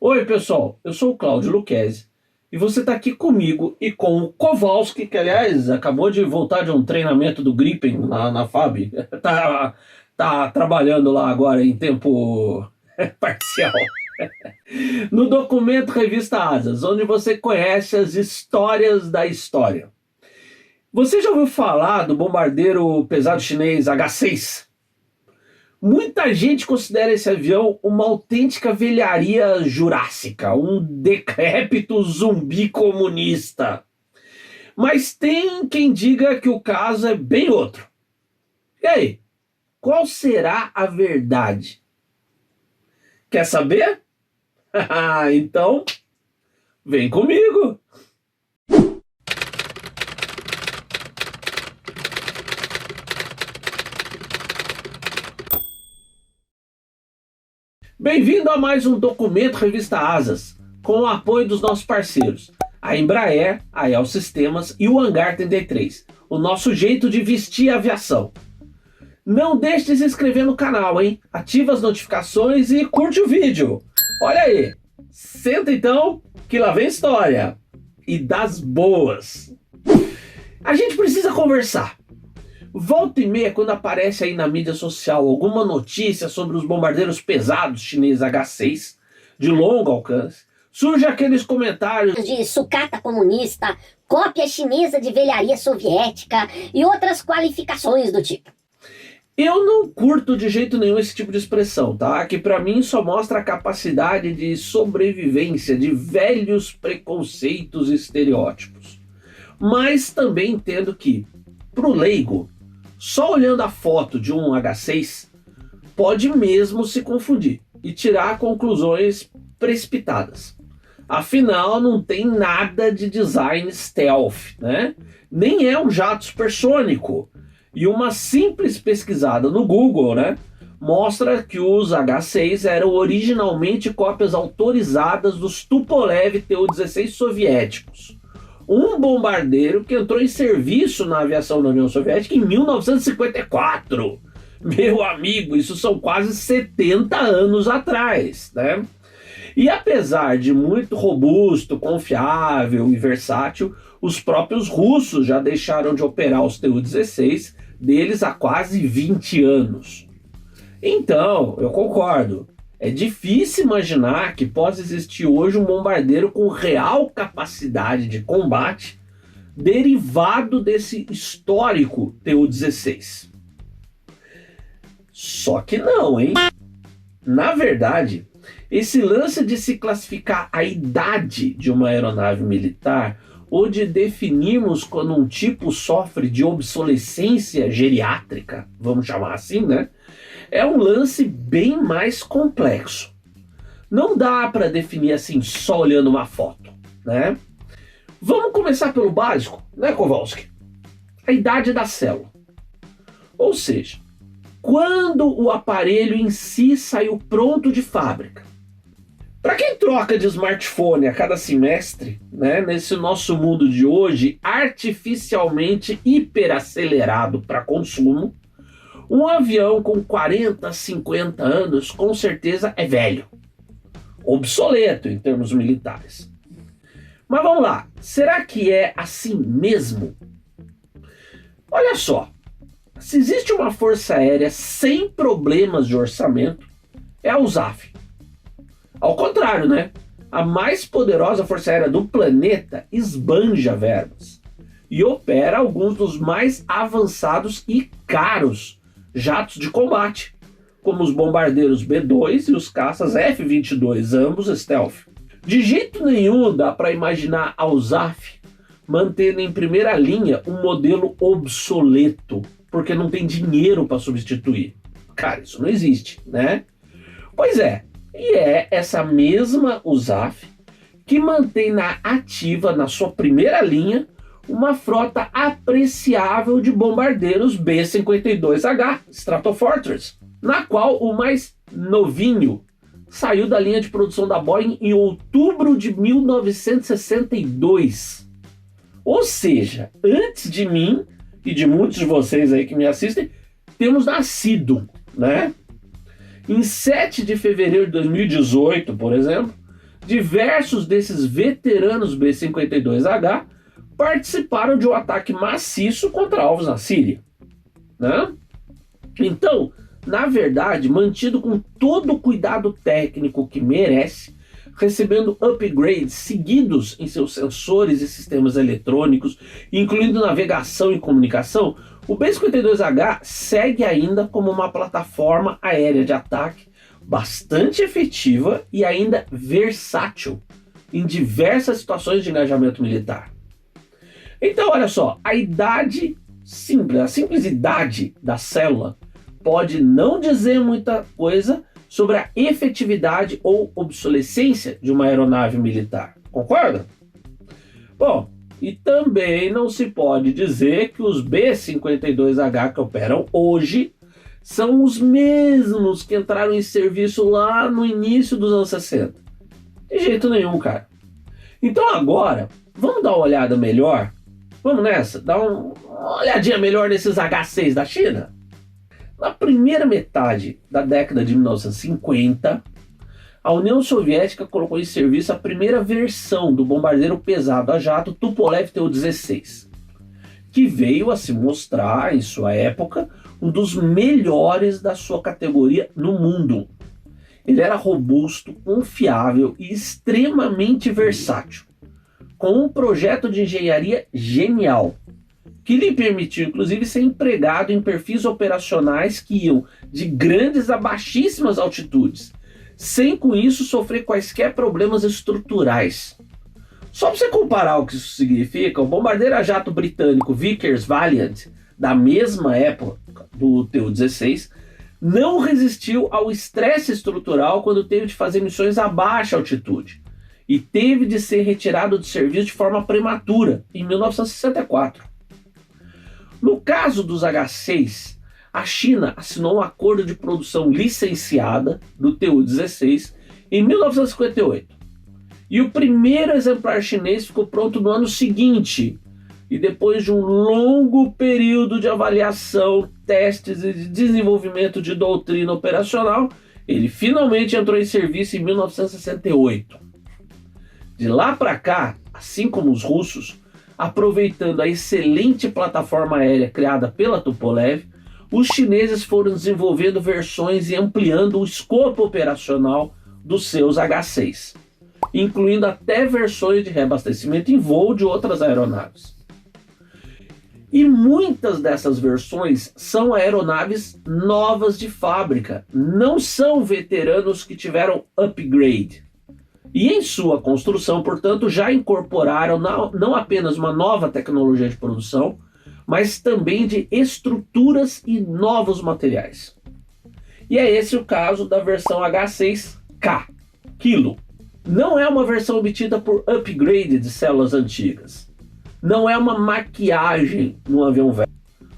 Oi, pessoal, eu sou o Cláudio Lucchesi e você está aqui comigo e com o Kowalski, que aliás acabou de voltar de um treinamento do Gripen na FAB. Tá trabalhando lá agora em tempo parcial. No documento Revista Asas, onde você conhece as histórias da história. Você já ouviu falar do bombardeiro pesado chinês H-6? Muita gente considera esse avião uma autêntica velharia jurássica, um decrépito zumbi comunista. Mas tem quem diga que o caso é bem outro. E aí, qual será a verdade? Quer saber? Então, vem comigo! Bem-vindo a mais um documento Revista Asas, com o apoio dos nossos parceiros, a Embraer, a El Sistemas e o Hangar 33, o nosso jeito de vestir a aviação. Não deixe de se inscrever no canal, hein? Ativa as notificações e curte o vídeo. Olha aí, senta então que lá vem história. E das boas. A gente precisa conversar. Volta e meia, quando aparece aí na mídia social alguma notícia sobre os bombardeiros pesados chineses H-6 de longo alcance, surge aqueles comentários de sucata comunista, cópia chinesa de velharia soviética e outras qualificações do tipo. Eu não curto de jeito nenhum esse tipo de expressão, tá? Que pra mim só mostra a capacidade de sobrevivência de velhos preconceitos e estereótipos. Mas também entendo que, pro leigo, só olhando a foto de um H-6 pode mesmo se confundir e tirar conclusões precipitadas. Afinal, não tem nada de design stealth, né? Nem é um jato supersônico. E uma simples pesquisada no Google, né, mostra que os H-6 eram originalmente cópias autorizadas dos Tupolev Tu-16 soviéticos. Um bombardeiro que entrou em serviço na aviação da União Soviética em 1954. Meu amigo, isso são quase 70 anos atrás, né? E apesar de muito robusto, confiável e versátil, os próprios russos já deixaram de operar os Tu-16 deles há quase 20 anos. Então, eu concordo. É difícil imaginar que possa existir hoje um bombardeiro com real capacidade de combate derivado desse histórico Tu-16. Só que não, hein? Na verdade, esse lance de se classificar a idade de uma aeronave militar ou de definirmos quando um tipo sofre de obsolescência geriátrica, vamos chamar assim, né? É um lance bem mais complexo. Não dá para definir assim só olhando uma foto, né? Vamos começar pelo básico, né, Kowalski? A idade da célula. Ou seja, quando o aparelho em si saiu pronto de fábrica. Para quem troca de smartphone a cada semestre, né, nesse nosso mundo de hoje artificialmente hiperacelerado para consumo, um avião com 40, 50 anos com certeza é velho, obsoleto em termos militares. Mas vamos lá, será que é assim mesmo? Olha só, se existe uma força aérea sem problemas de orçamento, é a USAF. Ao contrário, né? A mais poderosa força aérea do planeta esbanja verbas e opera alguns dos mais avançados e caros jatos de combate, como os bombardeiros B-2 e os caças F-22, ambos stealth. De jeito nenhum dá para imaginar a USAF mantendo em primeira linha um modelo obsoleto, porque não tem dinheiro para substituir. Cara, isso não existe, né? Pois é, e é essa mesma USAF que mantém na ativa, na sua primeira linha, uma frota apreciável de bombardeiros B-52H Stratofortress, na qual o mais novinho saiu da linha de produção da Boeing em outubro de 1962. Ou seja, antes de mim e de muitos de vocês aí que me assistem, temos nascido, né? Em 7 de fevereiro de 2018, por exemplo, diversos desses veteranos B-52H participaram de um ataque maciço contra alvos na Síria, né? Então, na verdade, mantido com todo o cuidado técnico que merece, recebendo upgrades seguidos em seus sensores e sistemas eletrônicos, incluindo navegação e comunicação, o B-52H segue ainda como uma plataforma aérea de ataque bastante efetiva e ainda versátil em diversas situações de engajamento militar. Então, olha só, a simples idade da célula pode não dizer muita coisa sobre a efetividade ou obsolescência de uma aeronave militar. Concorda? Bom, e também não se pode dizer que os B-52H que operam hoje são os mesmos que entraram em serviço lá no início dos anos 60. De jeito nenhum, cara. Então agora, vamos dar uma olhada melhor? Vamos nessa? Dar uma olhadinha melhor nesses H-6 da China? Na primeira metade da década de 1950, a União Soviética colocou em serviço a primeira versão do bombardeiro pesado a jato Tupolev Tu-16, que veio a se mostrar, em sua época, um dos melhores da sua categoria no mundo. Ele era robusto, confiável e extremamente versátil, com um projeto de engenharia genial, que lhe permitiu, inclusive, ser empregado em perfis operacionais que iam de grandes a baixíssimas altitudes, sem com isso sofrer quaisquer problemas estruturais. Só para você comparar o que isso significa, o bombardeiro a jato britânico Vickers Valiant, da mesma época do Tu-16, não resistiu ao estresse estrutural quando teve de fazer missões a baixa altitude e teve de ser retirado de serviço de forma prematura, em 1964. No caso dos H-6, a China assinou um acordo de produção licenciada do Tu-16 em 1958. E o primeiro exemplar chinês ficou pronto no ano seguinte. E depois de um longo período de avaliação, testes e desenvolvimento de doutrina operacional, ele finalmente entrou em serviço em 1968. De lá para cá, assim como os russos, aproveitando a excelente plataforma aérea criada pela Tupolev, os chineses foram desenvolvendo versões e ampliando o escopo operacional dos seus H-6, incluindo até versões de reabastecimento em voo de outras aeronaves. E muitas dessas versões são aeronaves novas de fábrica, não são veteranos que tiveram upgrade. E em sua construção, portanto, já incorporaram não apenas uma nova tecnologia de produção, mas também de estruturas e novos materiais. E é esse o caso da versão H-6K, Kilo. Não é uma versão obtida por upgrade de células antigas. Não é uma maquiagem no avião velho.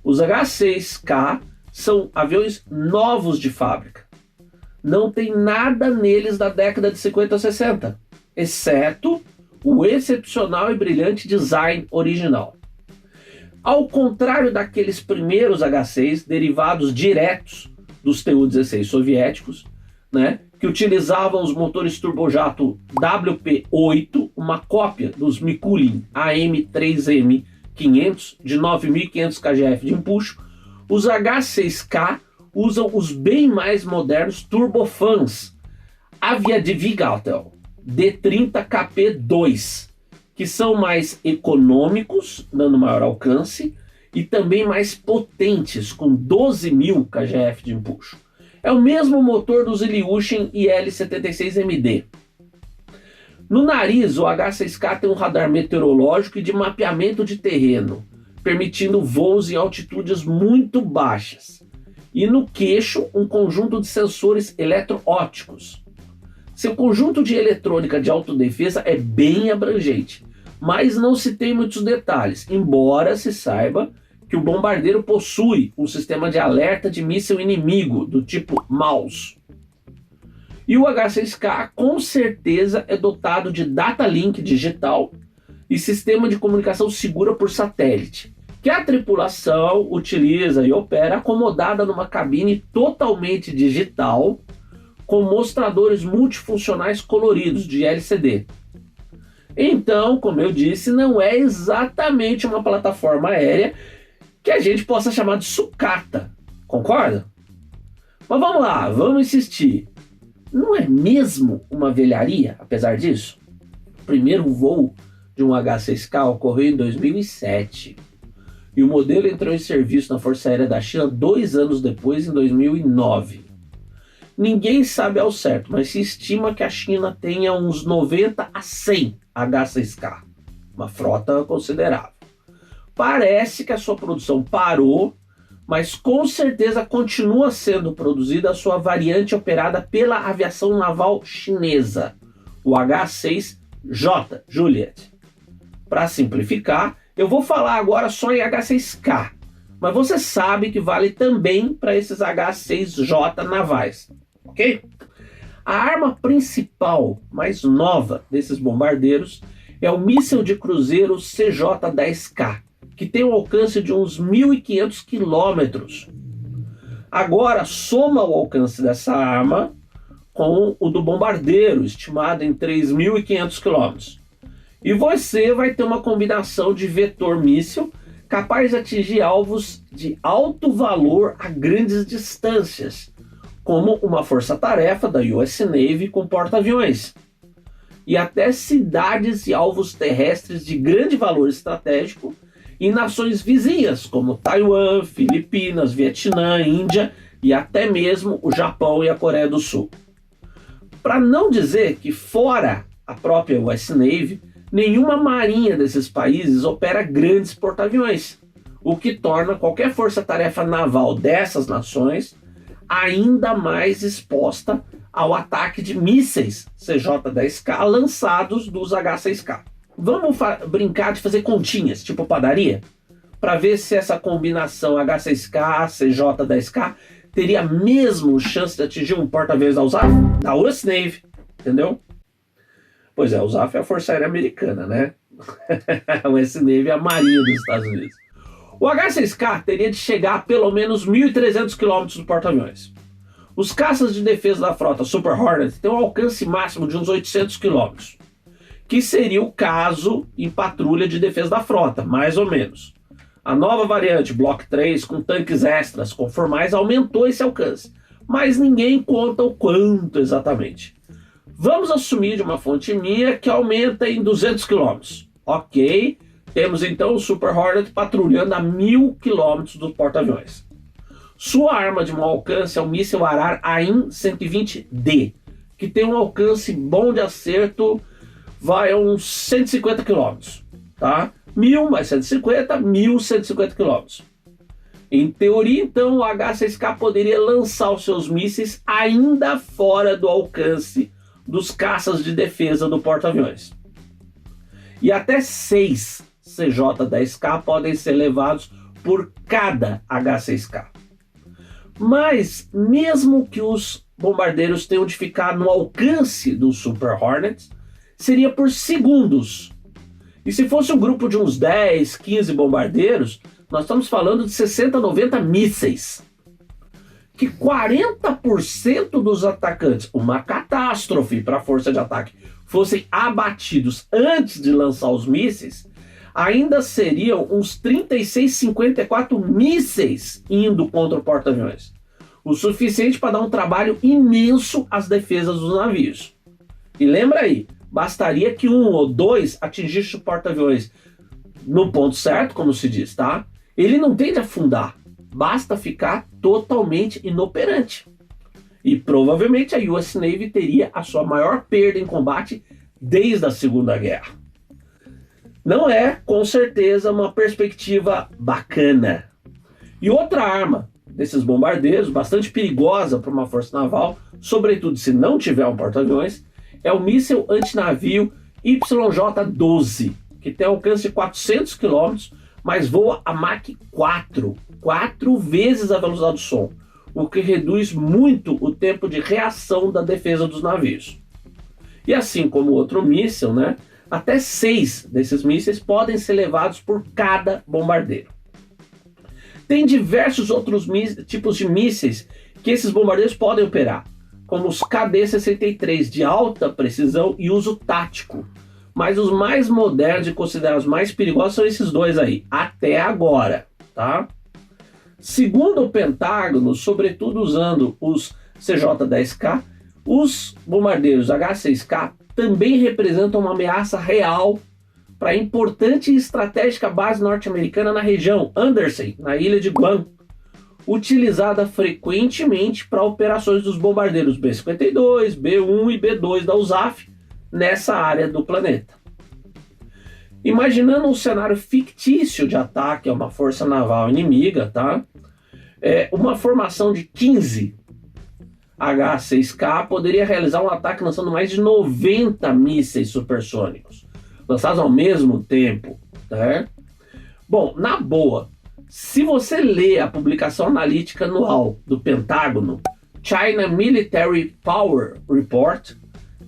Os H-6K são aviões novos de fábrica. Não tem nada neles da década de 50 ou 60, exceto o excepcional e brilhante design original. Ao contrário daqueles primeiros H-6, derivados diretos dos Tu-16 soviéticos, né, que utilizavam os motores turbojato WP-8, uma cópia dos Mikulin AM-3M500 de 9.500 kgf de empuxo, os H-6K usam os bem mais modernos turbofans Aviadvigatel D30KP2, que são mais econômicos, dando maior alcance, e também mais potentes, com 12.000 kgf de empuxo. É o mesmo motor dos Ilyushin IL-76MD. No nariz, o H-6K tem um radar meteorológico e de mapeamento de terreno, permitindo voos em altitudes muito baixas. E no queixo, um conjunto de sensores eletroópticos. Seu conjunto de eletrônica de autodefesa é bem abrangente, mas não se tem muitos detalhes, embora se saiba que o bombardeiro possui um sistema de alerta de míssil inimigo do tipo MAUS. E o H-6K com certeza é dotado de data link digital e sistema de comunicação segura por satélite, que a tripulação utiliza e opera acomodada numa cabine totalmente digital, com mostradores multifuncionais coloridos de LCD. Então, como eu disse, não é exatamente uma plataforma aérea que a gente possa chamar de sucata, concorda? Mas vamos lá, vamos insistir. Não é mesmo uma velharia, apesar disso? O primeiro voo de um H-6K ocorreu em 2007. E o modelo entrou em serviço na Força Aérea da China 2 anos depois, em 2009. Ninguém sabe ao certo, mas se estima que a China tenha uns 90 a 100 H-6K, uma frota considerável. Parece que a sua produção parou, mas com certeza continua sendo produzida a sua variante operada pela aviação naval chinesa, o H-6J Juliet. Para simplificar, eu vou falar agora só em H-6K, mas você sabe que vale também para esses H-6J navais, ok? A arma principal, mais nova desses bombardeiros, é o míssil de cruzeiro CJ-10K, que tem um alcance de uns 1.500 quilômetros. Agora, soma o alcance dessa arma com o do bombardeiro, estimado em 3.500 quilômetros. E você vai ter uma combinação de vetor míssil capaz de atingir alvos de alto valor a grandes distâncias, como uma força-tarefa da US Navy com porta-aviões, e até cidades e alvos terrestres de grande valor estratégico em nações vizinhas, como Taiwan, Filipinas, Vietnã, Índia e até mesmo o Japão e a Coreia do Sul. Para não dizer que fora a própria US Navy, nenhuma marinha desses países opera grandes porta-aviões, o que torna qualquer força-tarefa naval dessas nações ainda mais exposta ao ataque de mísseis CJ-10K lançados dos H-6K. Vamos brincar de fazer continhas, tipo padaria, para ver se essa combinação H-6K, CJ-10K teria mesmo chance de atingir um porta-aviões da USAF? Da US Navy, entendeu? Pois é, a USAF é a Força Aérea Americana, né? A US Navy é a Marinha dos Estados Unidos. O H-6K teria de chegar a pelo menos 1.300 km do porta-aviões. Os caças de defesa da frota Super Hornet têm um alcance máximo de uns 800 km, que seria o caso em patrulha de defesa da frota, mais ou menos. A nova variante Block 3, com tanques extras conformais, aumentou esse alcance, mas ninguém conta o quanto exatamente. Vamos assumir de uma fonte minha que aumenta em 200 km. Ok, temos então o Super Hornet patrulhando a 1.000 km dos porta-aviões. Sua arma de mau alcance é o míssil Arar AIM-120D, que tem um alcance bom de acerto, vai a uns 150 km, tá? 1.000 mais 150, 1.150 km. Em teoria, então, o H-6K poderia lançar os seus mísseis ainda fora do alcance dos caças de defesa do porta-aviões. E até 6 CJ-10K podem ser levados por cada H-6K. Mas, mesmo que os bombardeiros tenham de ficar no alcance dos Super Hornets, seria por segundos. E se fosse um grupo de uns 10, 15 bombardeiros, nós estamos falando de 60, 90 mísseis. Que 40% dos atacantes, uma catástrofe para a força de ataque, fossem abatidos antes de lançar os mísseis, ainda seriam uns 36, 54 mísseis indo contra o porta-aviões. O suficiente para dar um trabalho imenso às defesas dos navios. E lembra aí, bastaria que um ou dois atingisse o porta-aviões no ponto certo, como se diz, tá? Ele não tem de afundar, basta ficar totalmente inoperante. E provavelmente a US Navy teria a sua maior perda em combate desde a Segunda Guerra. Não é, com certeza, uma perspectiva bacana. E outra arma desses bombardeiros, bastante perigosa para uma força naval, sobretudo se não tiver um porta-aviões, é o míssil antinavio YJ-12, que tem alcance de 400 km, mas voa a Mach 4, 4 vezes a velocidade do som, o que reduz muito o tempo de reação da defesa dos navios. E assim como o outro míssil, né, até 6 desses mísseis podem ser levados por cada bombardeiro. Tem diversos outros tipos de mísseis que esses bombardeiros podem operar, como os KD-63 de alta precisão e uso tático. Mas os mais modernos e considerados mais perigosos são esses dois aí, até agora, tá? Segundo o Pentágono, sobretudo usando os CJ-10K, os bombardeiros H-6K também representam uma ameaça real para a importante e estratégica base norte-americana na região, Undersea, na ilha de Guam, utilizada frequentemente para operações dos bombardeiros B-52, B-1 e B-2 da USAF nessa área do planeta. Imaginando um cenário fictício de ataque a uma força naval inimiga, tá? Uma formação de 15 H-6K poderia realizar um ataque lançando mais de 90 mísseis supersônicos, lançados ao mesmo tempo, tá? Bom, na boa, se você lê a publicação analítica anual do Pentágono, China Military Power Report,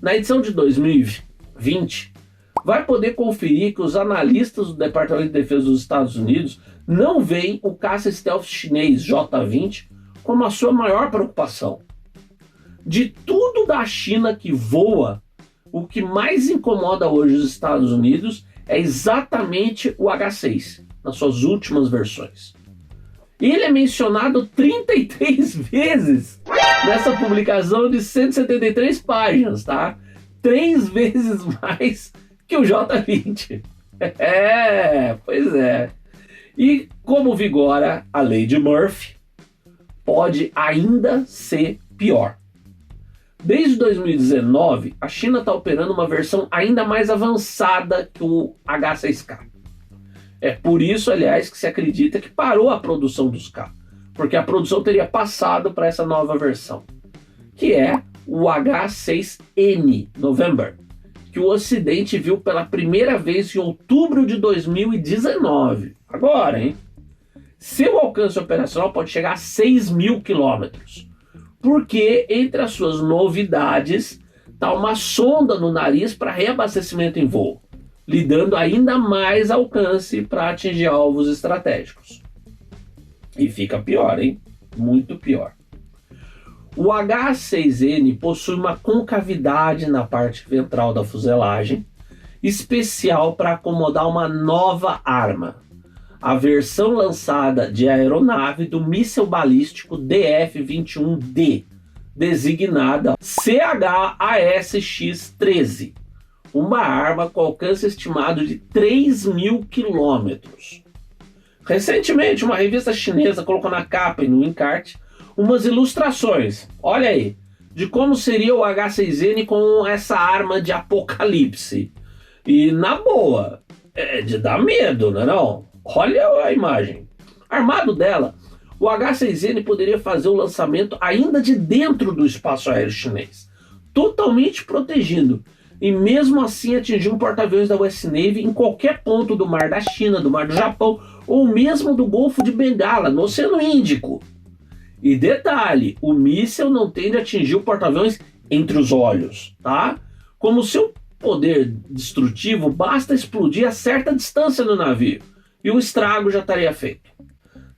na edição de 2020, vai poder conferir que os analistas do Departamento de Defesa dos Estados Unidos não veem o caça stealth chinês J-20 como a sua maior preocupação. De tudo da China que voa, o que mais incomoda hoje os Estados Unidos é exatamente o H-6, nas suas últimas versões. Ele é mencionado 33 vezes nessa publicação de 173 páginas, tá? 3 vezes mais que o J-20. Pois é. E como vigora a lei de Murphy, pode ainda ser pior. Desde 2019, a China está operando uma versão ainda mais avançada que o H-6K. É por isso, aliás, que se acredita que parou a produção dos K, porque a produção teria passado para essa nova versão, que é o H-6N November, que o Ocidente viu pela primeira vez em outubro de 2019. Agora, hein? Seu alcance operacional pode chegar a 6.000 quilômetros, porque entre as suas novidades está uma sonda no nariz para reabastecimento em voo, lhe dando ainda mais alcance para atingir alvos estratégicos. E fica pior, hein? Muito pior. O H-6N possui uma concavidade na parte ventral da fuselagem, especial para acomodar uma nova arma, a versão lançada de aeronave do míssil balístico DF-21D, designada CHASX-13, uma arma com alcance estimado de 3.000 quilômetros. Recentemente, uma revista chinesa colocou na capa e no encarte umas ilustrações, olha aí, de como seria o H-6N com essa arma de apocalipse. E na boa, é de dar medo, não é não? Olha a imagem. Armado dela, o H-6N poderia fazer o lançamento ainda de dentro do espaço aéreo chinês, totalmente protegido, e mesmo assim atingir um porta-aviões da US Navy em qualquer ponto do mar da China, do mar do Japão, ou mesmo do Golfo de Bengala, no Oceano Índico. E detalhe, o míssil não tende a atingir o porta-aviões entre os olhos, tá? Como seu poder destrutivo basta explodir a certa distância do navio, e o estrago já estaria feito.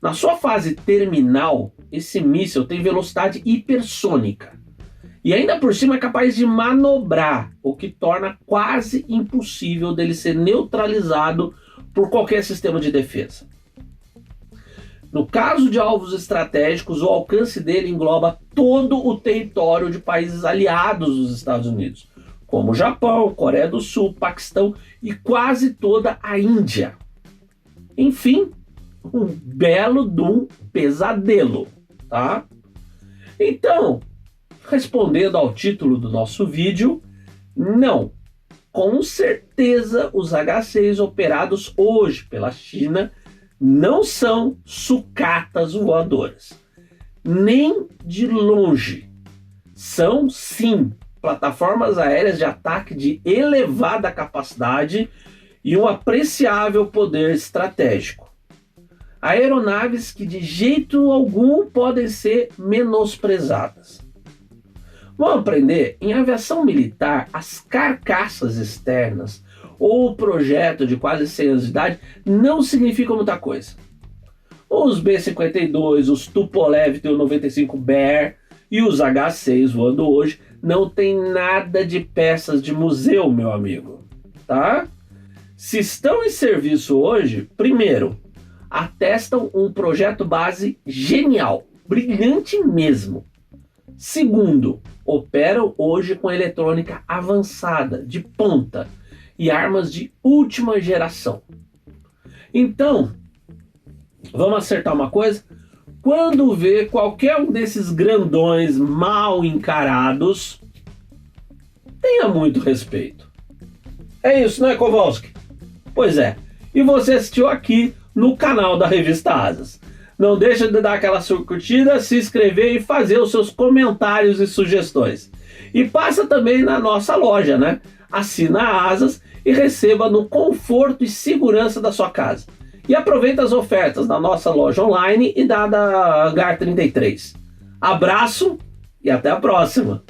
Na sua fase terminal, esse míssil tem velocidade hipersônica, e ainda por cima é capaz de manobrar, o que torna quase impossível dele ser neutralizado por qualquer sistema de defesa. No caso de alvos estratégicos, o alcance dele engloba todo o território de países aliados dos Estados Unidos, como Japão, Coreia do Sul, Paquistão e quase toda a Índia. Enfim, um belo de um pesadelo, tá? Então, respondendo ao título do nosso vídeo, não. Com certeza os H-6 operados hoje pela China não são sucatas voadoras, nem de longe. São, sim, plataformas aéreas de ataque de elevada capacidade e um apreciável poder estratégico. Aeronaves que de jeito algum podem ser menosprezadas. Vamos aprender? Em aviação militar, as carcaças externas ou o projeto de quase 100 anos de idade não significam muita coisa. Os B-52, os Tupolev Tu-95 Bear E os H6 voando hoje não tem nada de peças de museu, meu amigo, tá? Se estão em serviço hoje, primeiro, atestam um projeto base genial, brilhante mesmo. Segundo, operam hoje com eletrônica avançada, de ponta, e armas de última geração. Então, vamos acertar uma coisa? Quando vê qualquer um desses grandões mal encarados, tenha muito respeito. É isso, né, Kowalski? Pois é, e você assistiu aqui no canal da Revista Asas. Não deixa de dar aquela sua curtida, se inscrever e fazer os seus comentários e sugestões. E passa também na nossa loja, né? Assina a Asas e receba no conforto e segurança da sua casa. E aproveita as ofertas da nossa loja online e da Hangar 33. Abraço e até a próxima!